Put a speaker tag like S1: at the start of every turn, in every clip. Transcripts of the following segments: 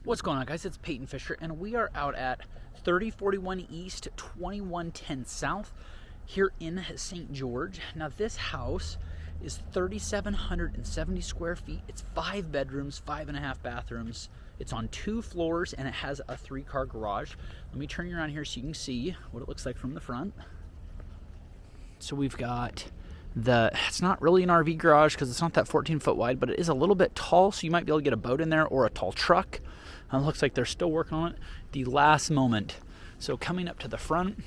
S1: What's going on, guys? It's Payton Fisher, and we are out at 3041 East, 2110 South here in St. George. Now, this house is 3,770 square feet. It's 5 bedrooms, 5.5 bathrooms. It's on 2 floors, and it has a 3-car garage. Let me turn you around here so you can see what it looks like from the front. So we've got it's not really an RV garage because it's not that 14-foot wide, but it is a little bit tall, so you might be able to get a boat in there or a tall truck. Looks like they're still working on it the last moment. So coming up to the front,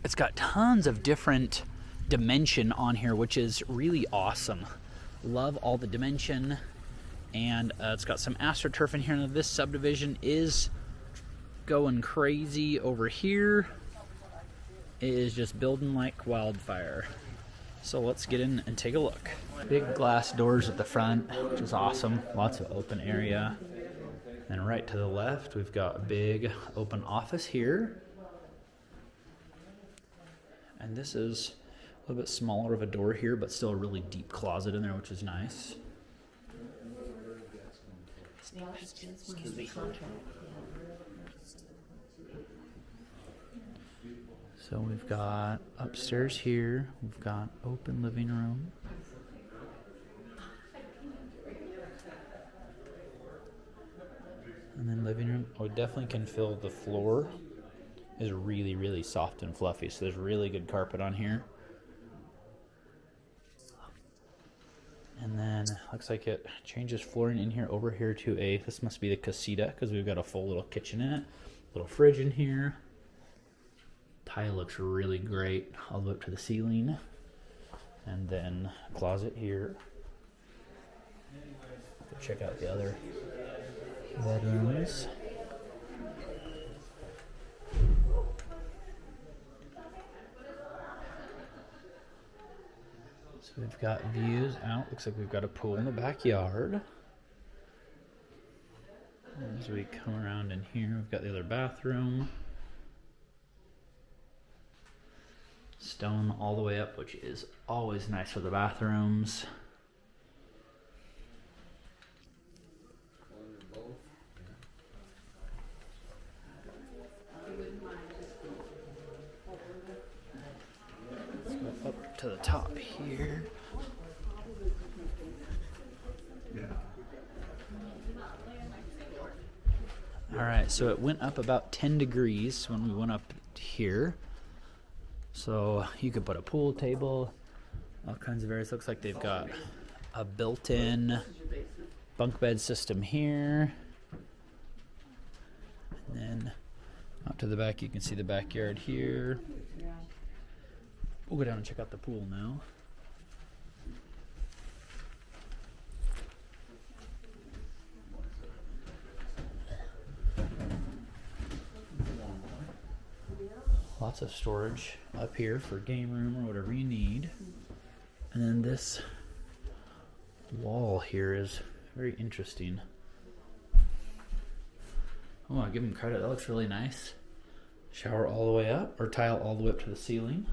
S1: it's got tons of different dimension on here, which is really awesome. Love all the dimension. And it's got some AstroTurf in here. Now, this subdivision is going crazy over here. It is just building like wildfire. So let's get in and take a look. Big glass doors at the front, which is awesome. Lots of open area. And right to the left, we've got a big open office here. And this is a little bit smaller of a door here, but still a really deep closet in there, which is nice. Excuse me. So we've got upstairs here, we've got open living room. And then living room, definitely can feel the floor is really, really soft and fluffy. So there's really good carpet on here. And then looks like it changes flooring in here over here to this must be the casita because we've got a full little kitchen in it. Little fridge in here. Tile looks really great all the way up to the ceiling. And then closet here. Go check out the other bedrooms. So we've got views out. Looks like we've got a pool in the backyard. As we come around in here, we've got the other bathroom. Stone all the way up, which is always nice for the bathrooms. Let's go up to the top here. All right, so it went up about 10 degrees when we went up here. So you could put a pool table, all kinds of areas. Looks like they've got a built-in bunk bed system here. And then out to the back, you can see the backyard here. We'll go down and check out the pool now. Lots of storage up here for game room or whatever you need. And then this wall here is very interesting. Oh, I give them credit. That looks really nice. Shower all the way up, or tile all the way up to the ceiling.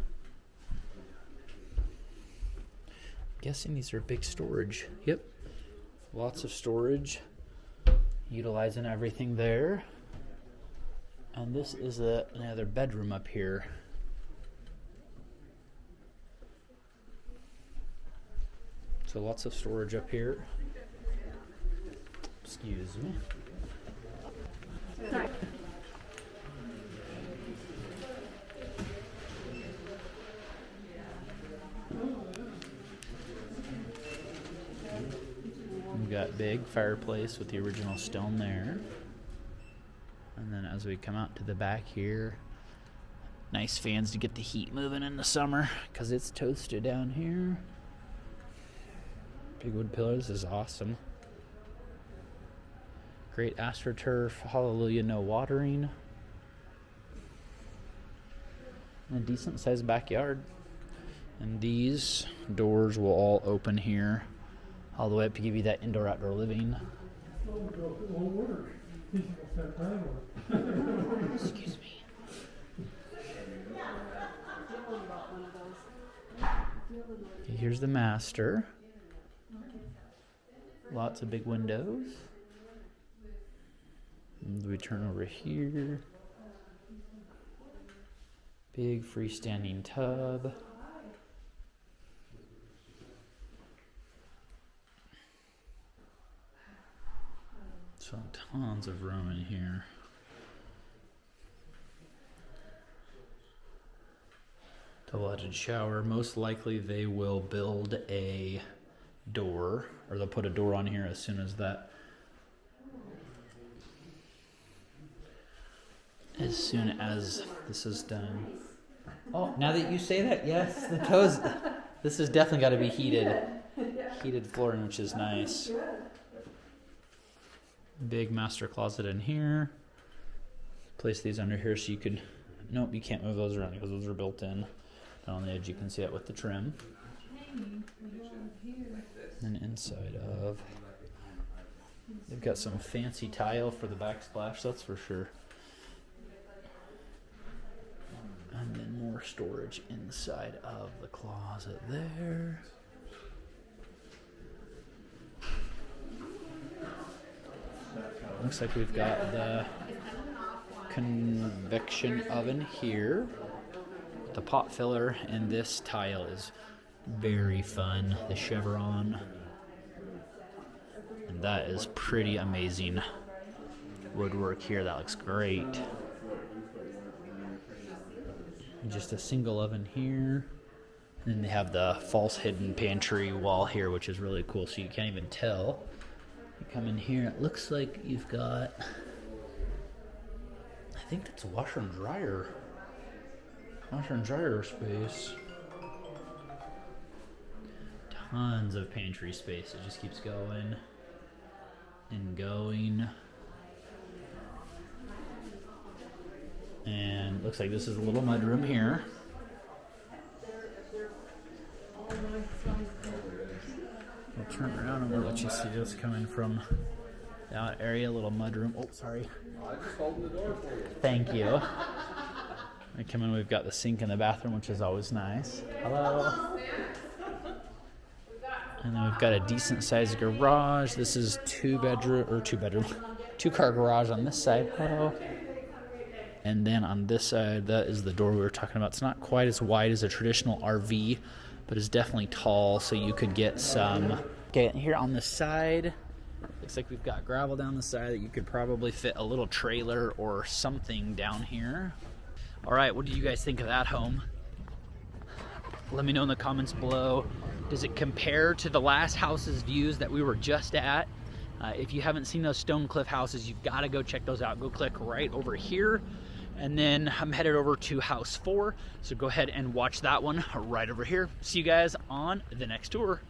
S1: I'm guessing these are big storage. Yep. Lots of storage. Utilizing everything there. And this is another bedroom up here. So lots of storage up here. Excuse me. Sorry. We've got big fireplace with the original stone there. And then as we come out to the back here, nice fans to get the heat moving in the summer because it's toasted down here. Big wood pillars is awesome. Great AstroTurf, hallelujah, no watering. And a decent sized backyard. And these doors will all open here all the way up to give you that indoor-outdoor living. Excuse me. Here's the master. Lots of big windows. And we turn over here. Big freestanding tub. So tons of room in here. Double-edged shower. Most likely they will build a door, or they'll put a door on here as soon as this is done. Oh, now that you say that, yes, the toes. This has definitely got to be heated flooring, which is nice. Big master closet in here. Place these under here so you could. Nope, you can't move those around because those are built in. Down on the edge, you can see it with the trim. And inside of, they've got some fancy tile for the backsplash, that's for sure. And then more storage inside of the closet there. Looks like we've got the convection oven here. The pot filler, and this tile is very fun, the chevron. And that is pretty amazing woodwork here. That looks great. Just a single oven here. And then they have the false hidden pantry wall here, which is really cool, so you can't even tell. You come in here, it looks like you've got, I think that's a washer and dryer. Washer and dryer space. Tons of pantry space. It just keeps going and going. And looks like this is a little mudroom here. We'll turn around and we'll let you see this coming from the out area. A little mudroom. Oh, sorry.
S2: I just opened the door for you.
S1: Thank you. We come in, we've got the sink in the bathroom, which is always nice. Hello. And then we've got a decent sized garage. This is two car garage on this side. Hello. And then on this side, that is the door we were talking about. It's not quite as wide as a traditional RV, but it's definitely tall, so you could get some. Okay, and here on the side, looks like we've got gravel down the side that you could probably fit a little trailer or something down here. All right, what do you guys think of that home? Let me know in the comments below. Does it compare to the last house's views that we were just at? If you haven't seen those Stone Cliff houses, you've got to go check those out. Go click right over here. And then I'm headed over to house 4. So go ahead and watch that one right over here. See you guys on the next tour.